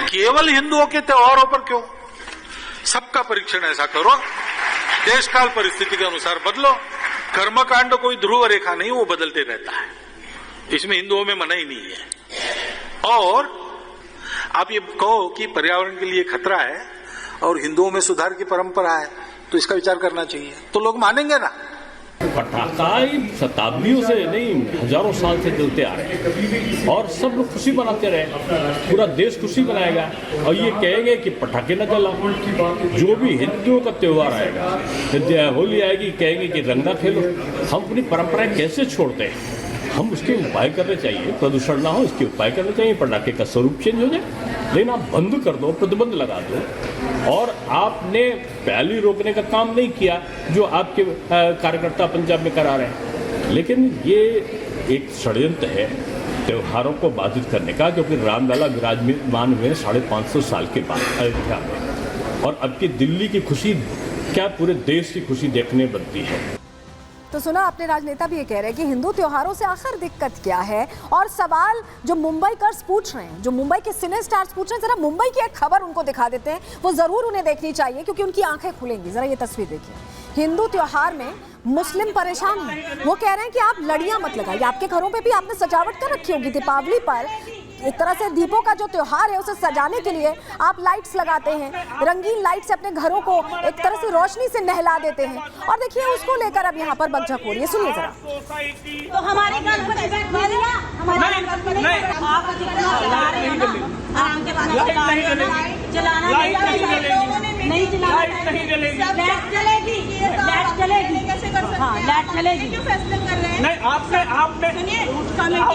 केवल हिंदुओं के त्योहारों पर क्यों? सबका परीक्षण ऐसा करो, देशकाल परिस्थिति के अनुसार बदलो। कर्मकांड कोई ध्रुव रेखा नहीं, वो बदलते रहता है, इसमें हिंदुओं में मना ही नहीं है। और आप ये कहो कि पर्यावरण के लिए खतरा है और हिंदुओं में सुधार की परंपरा है, तो इसका विचार करना चाहिए, तो लोग मानेंगे ना। पटाखा शताब्दियों से नहीं, हजारों साल से चलते आ रहे हैं और सब लोग खुशी मनाते रहे, पूरा देश खुशी मनाएगा। और ये कहेंगे कि पटाखे न जलाओ, जो भी हिंदुओं का त्योहार आएगा, होली आएगी, कहेंगे कि रंग न खेलो। हम अपनी परंपराएं कैसे छोड़ते हैं? हम उसके उपाय करने चाहिए, प्रदूषण ना हो इसके उपाय करने चाहिए, पटाखे का स्वरूप चेंज हो जाए। लेकिन आप बंद कर दो, प्रतिबंध लगा दो, और आपने रैली रोकने का काम नहीं किया जो आपके कार्यकर्ता पंजाब में करा रहे हैं। लेकिन ये एक षड्यंत्र है त्योहारों को बाधित करने का, क्योंकि रामलला विराजमान हुए 550 साल के बाद अयोध्या में, और अब की दिल्ली की खुशी क्या पूरे देश की खुशी देखने बनती है। तो सुना आपने, राजनेता भी ये कह रहे हैं कि हिंदू त्योहारों से आखिर दिक्कत क्या है। और सवाल जो मुंबईकर्स पूछ रहे हैं, जो मुंबई के सिने स्टार्स पूछ रहे हैं, जरा मुंबई की एक खबर उनको दिखा देते हैं, वो जरूर उन्हें देखनी चाहिए क्योंकि उनकी आंखें खुलेंगी। जरा ये तस्वीर देखिए, हिंदू त्योहार में मुस्लिम परेशान हैं। वो कह रहे हैं कि आप लड़ियां मत लगाइए, आपके घरों पे भी आपने सजावट कर रखी होगी। दीपावली पर एक तरह से दीपों का जो त्योहार है उसे सजाने के लिए आप लाइट्स लगाते हैं, रंगीन लाइट से अपने घरों को एक तरह से रोशनी से नहला देते हैं। और देखिए उसको लेकर अब यहाँ पर बकझक हो रही है, सुनिए जरा। तो हमारी नहीं चलेगी।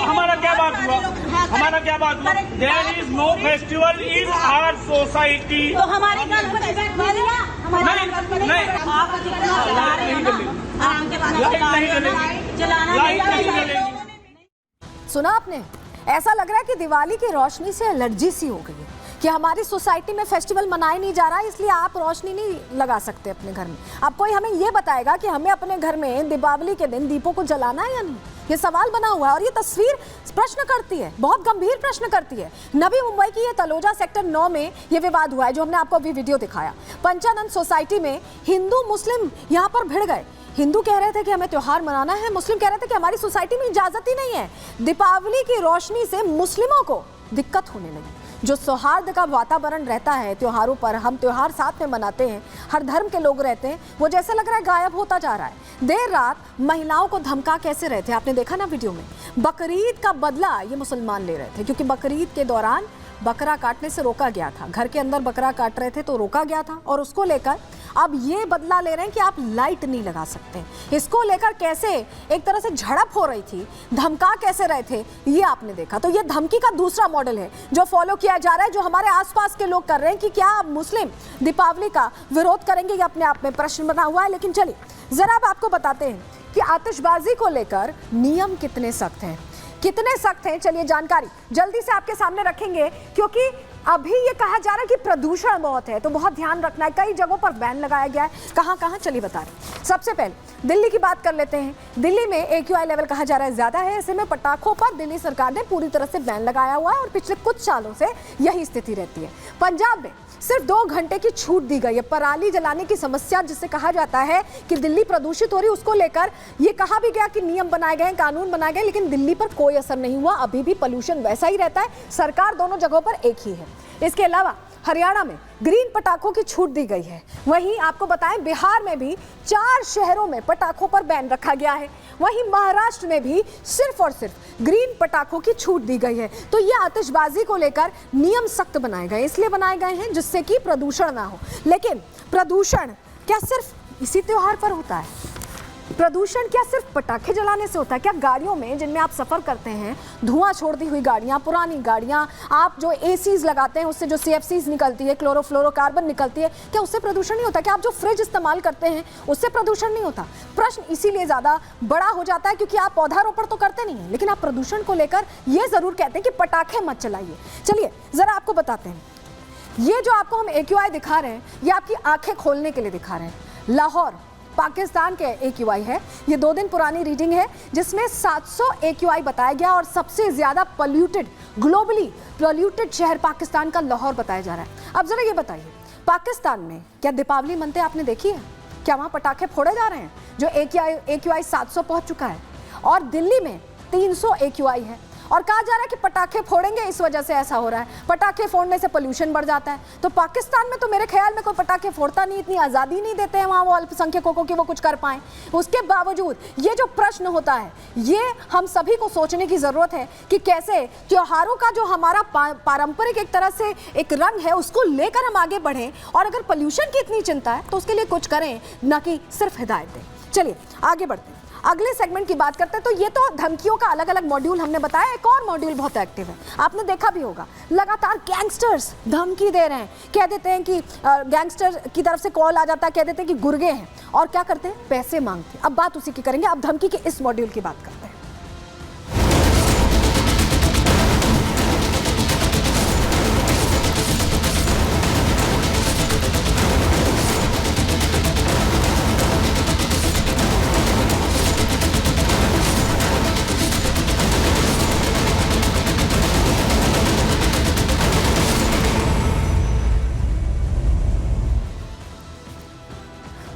हमारा क्या बात हुआ? हमारा क्या बात हुआ? There is no festival in our society. तो हमारी सुना आपने, ऐसा लग रहा है कि दिवाली की रोशनी से एलर्जी सी हो गई है कि हमारी सोसाइटी में फेस्टिवल मनाया नहीं जा रहा है, इसलिए आप रोशनी नहीं लगा सकते अपने घर में। अब कोई हमें ये बताएगा कि हमें अपने घर में दीपावली के दिन दीपों को जलाना है या नहीं? ये सवाल बना हुआ है और ये तस्वीर प्रश्न करती है, बहुत गंभीर प्रश्न करती है। नवी मुंबई की ये तलोजा सेक्टर 9 में ये विवाद हुआ है, जो हमने आपको अभी वीडियो दिखाया। पंचानंद सोसाइटी में हिंदू मुस्लिम यहाँ पर भिड़ गए। हिंदू कह रहे थे कि हमें त्योहार मनाना है, मुस्लिम कह रहे थे कि हमारी सोसाइटी में इजाजत ही नहीं है। दीपावली की रोशनी से मुस्लिमों को दिक्कत होने लगी। जो सौहार्द का वातावरण रहता है त्योहारों पर, हम त्योहार साथ में मनाते हैं, हर धर्म के लोग रहते हैं, वो जैसे लग रहा है गायब होता जा रहा है। देर रात महिलाओं को धमका कैसे रहे थे, आपने देखा ना वीडियो में। बकरीद का बदला ये मुसलमान ले रहे थे, क्योंकि बकरीद के दौरान बकरा काटने से रोका गया था, घर के अंदर बकरा काट रहे थे तो रोका गया था, और उसको लेकर अब ये बदला ले रहे हैं कि आप लाइट नहीं लगा सकते। इसको लेकर कैसे एक तरह से झड़प हो रही थी, धमका कैसे रहे थे, ये आपने देखा। तो ये धमकी का दूसरा मॉडल है जो फॉलो किया जा रहा है, जो हमारे आसपास के लोग कर रहे हैं कि क्या आप मुस्लिम दीपावली का विरोध करेंगे, ये अपने आप में प्रश्न बना हुआ है। लेकिन चलिए जरा अब आपको बताते हैं कि आतिशबाजी को लेकर नियम कितने सख्त हैं, कितने सख्त हैं। चलिए जानकारी जल्दी से आपके सामने रखेंगे, क्योंकि अभी ये कहा जा रहा है कि प्रदूषण बहुत है, तो बहुत ध्यान रखना है। कई जगहों पर बैन लगाया गया है, कहां कहां चलिए बता रहे। सबसे पहले दिल्ली की बात कर लेते हैं। दिल्ली में AQI लेवल कहा जा रहा है ज्यादा है, ऐसे में पटाखों पर दिल्ली सरकार ने पूरी तरह से बैन लगाया हुआ है और पिछले कुछ सालों से यही स्थिति रहती है। पंजाब में सिर्फ 2 घंटे की छूट दी गई है। पराली जलाने की समस्या जिसे कहा जाता है कि दिल्ली प्रदूषित हो रही, उसको लेकर ये कहा भी गया कि नियम बनाए गए, कानून बनाए गए, लेकिन दिल्ली पर कोई असर नहीं हुआ। अभी भी पोल्यूशन वैसा ही रहता है, सरकार दोनों जगहों पर एक ही है। इसके अलावा हरियाणा में ग्रीन पटाखों की छूट दी गई है। वहीं आपको बताएं बिहार में भी 4 शहरों में पटाखों पर बैन रखा गया है। वहीं महाराष्ट्र में भी सिर्फ और सिर्फ ग्रीन पटाखों की छूट दी गई है। तो ये आतिशबाजी को लेकर नियम सख्त बनाए गए, इसलिए बनाए गए हैं जिससे कि प्रदूषण ना हो। लेकिन प्रदूषण क्या सिर्फ इसी त्योहार पर होता है? प्रदूषण क्या सिर्फ पटाखे जलाने से होता है? क्या गाड़ियों में जिनमें आप सफर करते हैं, धुआं छोड़ती हुई गाड़ियां, पुरानी गाड़ियां, आप जो ACs लगाते हैं उससे जो CFCs निकलती है, क्लोरोफ्लोरोकार्बन निकलती है, क्या उससे प्रदूषण नहीं होता? क्या आप जो फ्रिज इस्तेमाल करते हैं उससे प्रदूषण नहीं होता? प्रश्न इसीलिए ज्यादा बड़ा हो जाता है क्योंकि आप पौधारोपण तो करते नहीं है, लेकिन आप प्रदूषण को लेकर ये जरूर कहते हैं कि पटाखे मत चलाइए। चलिए जरा आपको बताते हैं, ये जो आपको हम AQI दिखा रहे हैं ये आपकी आंखें खोलने के लिए दिखा रहे हैं। लाहौर पाकिस्तान के AQI है। ये 2 दिन पुरानी रीडिंग है जिसमें 700 AQI बताया गया और सबसे ज्यादा पोल्यूटेड, ग्लोबली पोल्यूटेड शहर पाकिस्तान का लाहौर बताया जा रहा है। अब जरा ये बताइए, पाकिस्तान में क्या दीपावली मनते आपने देखी है? क्या वहां पटाखे फोड़े जा रहे हैं जो AQI 700 पहुंच चुका है? और दिल्ली में 300 AQI है और कहा जा रहा है कि पटाखे फोड़ेंगे, इस वजह से ऐसा हो रहा है। पटाखे फोड़ने से पोल्यूशन बढ़ जाता है। तो पाकिस्तान में तो मेरे ख्याल में कोई पटाखे फोड़ता नहीं, इतनी आज़ादी नहीं देते हैं वहाँ वो अल्पसंख्यकों को कि वो कुछ कर पाएं। उसके बावजूद ये जो प्रश्न होता है, ये हम सभी को सोचने की ज़रूरत है कि कैसे त्योहारों का जो हमारा पारंपरिक एक तरह से एक रंग है, उसको लेकर हम आगे बढ़ें। और अगर पोल्यूशन की इतनी चिंता है तो उसके लिए कुछ करें, ना कि सिर्फ हिदायत दें। चलिए आगे बढ़ते हैं, अगले सेगमेंट की बात करते हैं। तो ये तो धमकियों का अलग अलग मॉड्यूल हमने बताया, एक और मॉड्यूल बहुत एक्टिव है, आपने देखा भी होगा। लगातार गैंगस्टर्स धमकी दे रहे हैं, कह देते हैं कि गैंगस्टर की तरफ से कॉल आ जाता है, कह देते हैं कि गुर्गे हैं, और क्या करते हैं, पैसे मांगते हैं। अब बात उसी की करेंगे, अब धमकी के इस मॉड्यूल की बात करते हैं।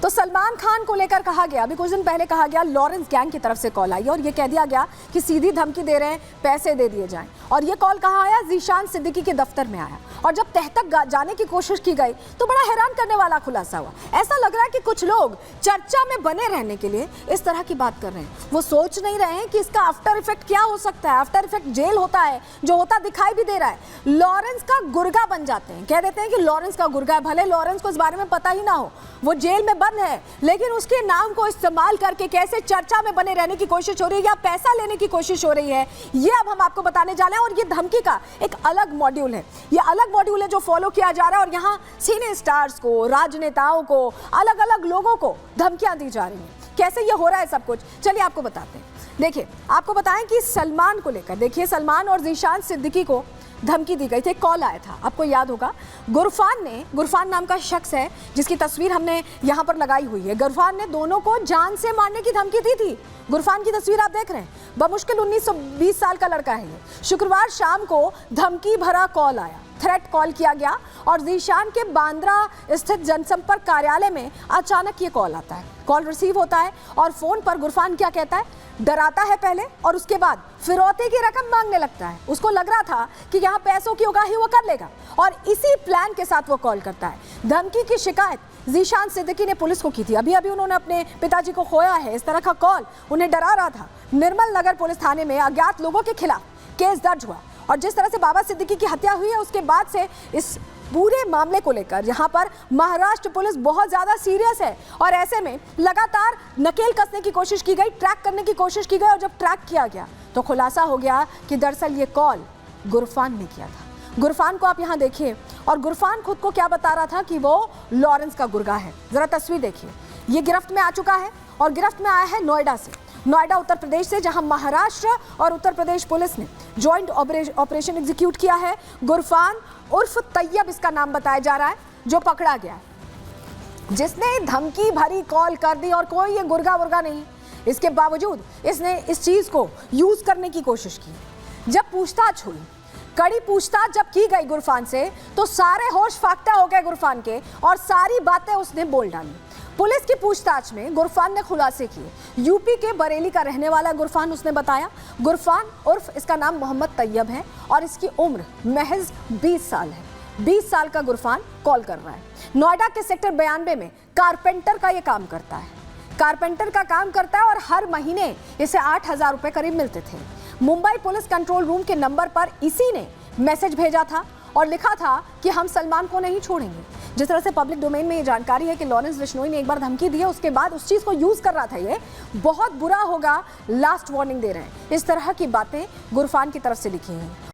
तो सलमान खान को लेकर कहा गया, अभी कुछ दिन पहले कहा गया, लॉरेंस गैंग की तरफ से कॉल आई और ये कह दिया गया कि सीधी धमकी दे रहे हैं, पैसे दे दिए जाएं। और ये कॉल कहाँ आया, ज़ीशान सिद्दीकी के दफ्तर में आया। और जब तह तक जाने की कोशिश की गई तो बड़ा हैरान करने वाला खुलासा हुआ। ऐसा लग रहा है कि कुछ लोग चर्चा में बने रहने के लिए इस तरह की बात कर रहे हैं। वो सोच नहीं रहे हैं कि इसका आफ्टर इफेक्ट क्या हो सकता है। आफ्टर इफेक्ट जेल होता है, जो होता दिखाई भी दे रहा है। लॉरेंस का गुर्गा बन जाते हैं, कह देते हैं कि लॉरेंस का गुर्गा है। भले लॉरेंस को इस बारे में पता ही ना हो, वो जेल में बंद है, लेकिन उसके नाम को इस्तेमाल करके कैसे चर्चा में बने रहने की कोशिश हो रही है या पैसा लेने की कोशिश हो रही है, ये अब हम आपको बताने जा रहे हैं। और ये धमकी का एक अलग मॉड्यूल है, ये अलग मॉड्यूल है जो फॉलो किया जा रहा है। और यहाँ सिने स्टार्स को, राजनेताओं को, अलग अलग लोगों को धमकियां दी जा रही हैं। कैसे ये हो रहा है सब कुछ, चलिए आपको बताते हैं। देखिए, आपको बताएं कि सलमान को लेकर, देखिए सलमान और ज़ीशान सिद्दीकी को धमकी दी गई थी, कॉल आया था, आपको याद होगा। गुरफान नाम का शख्स है जिसकी तस्वीर हमने यहाँ पर लगाई हुई है। गुरफान ने दोनों को जान से मारने की धमकी दी थी। गुरफान की तस्वीर आप देख रहे हैं, बमुश्किल 19-20 साल का लड़का है ये। शुक्रवार शाम को धमकी भरा कॉल आया, थ्रेट कॉल किया गया और ज़ीशान के बांद्रा स्थित जनसंपर्क कार्यालय में अचानक ये कॉल आता है। कॉल रिसीव होता है और फोन पर गुरफान क्या कहता है, डराता है पहले और उसके बाद फिरौती की रकम मांगने लगता है। उसको लग रहा था कि यहाँ पैसों की उगाही वो कर लेगा और इसी प्लान के साथ वो कॉल करता है। धमकी की शिकायत ज़ीशान सिद्दीकी ने पुलिस को की थी। अभी उन्होंने अपने पिताजी को खोया है, इस तरह का कॉल उन्हें डरा रहा था। निर्मल नगर पुलिस थाने में अज्ञात लोगों के खिलाफ केस दर्ज हुआ और जिस तरह से बाबा सिद्दीकी की हत्या हुई है उसके बाद से इस पूरे मामले को लेकर यहाँ पर महाराष्ट्र पुलिस बहुत ज़्यादा सीरियस है। और ऐसे में लगातार नकेल कसने की कोशिश की गई, ट्रैक करने की कोशिश की गई और जब ट्रैक किया गया तो खुलासा हो गया कि दरअसल ये कॉल गुरफान ने किया था। गुरफान को आप यहाँ देखिए और गुरफान खुद को क्या बता रहा था कि वो लॉरेंस का गुर्गा है। ज़रा तस्वीर देखिए, ये गिरफ्त में आ चुका है और गिरफ्त में आया है नोएडा से, नोएडा उत्तर प्रदेश से, जहां महाराष्ट्र और उत्तर प्रदेश पुलिस ने जॉइंट ऑपरेशन एग्जीक्यूट किया है। गुरफान उर्फ तैयब इसका नाम बताया जा रहा है, जो पकड़ा गया, जिसने धमकी भरी कॉल कर दी और कोई ये गुर्गा वुर्गा नहीं। इसके बावजूद इसने इस चीज को यूज करने की कोशिश की। जब पूछताछ हुई, कड़ी पूछताछ जब की गई गुरफान से, तो सारे होश फाख्ता हो गए गुरफान के और सारी बातें उसने बोल डाली। पुलिस की पूछताछ में गुरफान ने खुलासे किए। यूपी के बरेली का रहने वाला गुरफान, उसने बताया गुरफान उर्फ इसका नाम मोहम्मद तैयब है और इसकी उम्र महज 20 साल है। 20 साल का गुरफान कॉल कर रहा है। नोएडा के सेक्टर 92 में कारपेंटर का ये काम करता है, कारपेंटर का काम करता है और हर महीने इसे 8,000 रुपए करीब मिलते थे। मुंबई पुलिस कंट्रोल रूम के नंबर पर इसी ने मैसेज भेजा था और लिखा था कि हम सलमान को नहीं छोड़ेंगे। जिस तरह से पब्लिक डोमेन में ये जानकारी है कि लॉरेंस बिश्नोई ने एक बार धमकी दी है, उसके बाद उस चीज़ को यूज़ कर रहा था, ये बहुत बुरा होगा, लास्ट वार्निंग दे रहे हैं। इस तरह की बातें गुरफान की तरफ से लिखी हैं।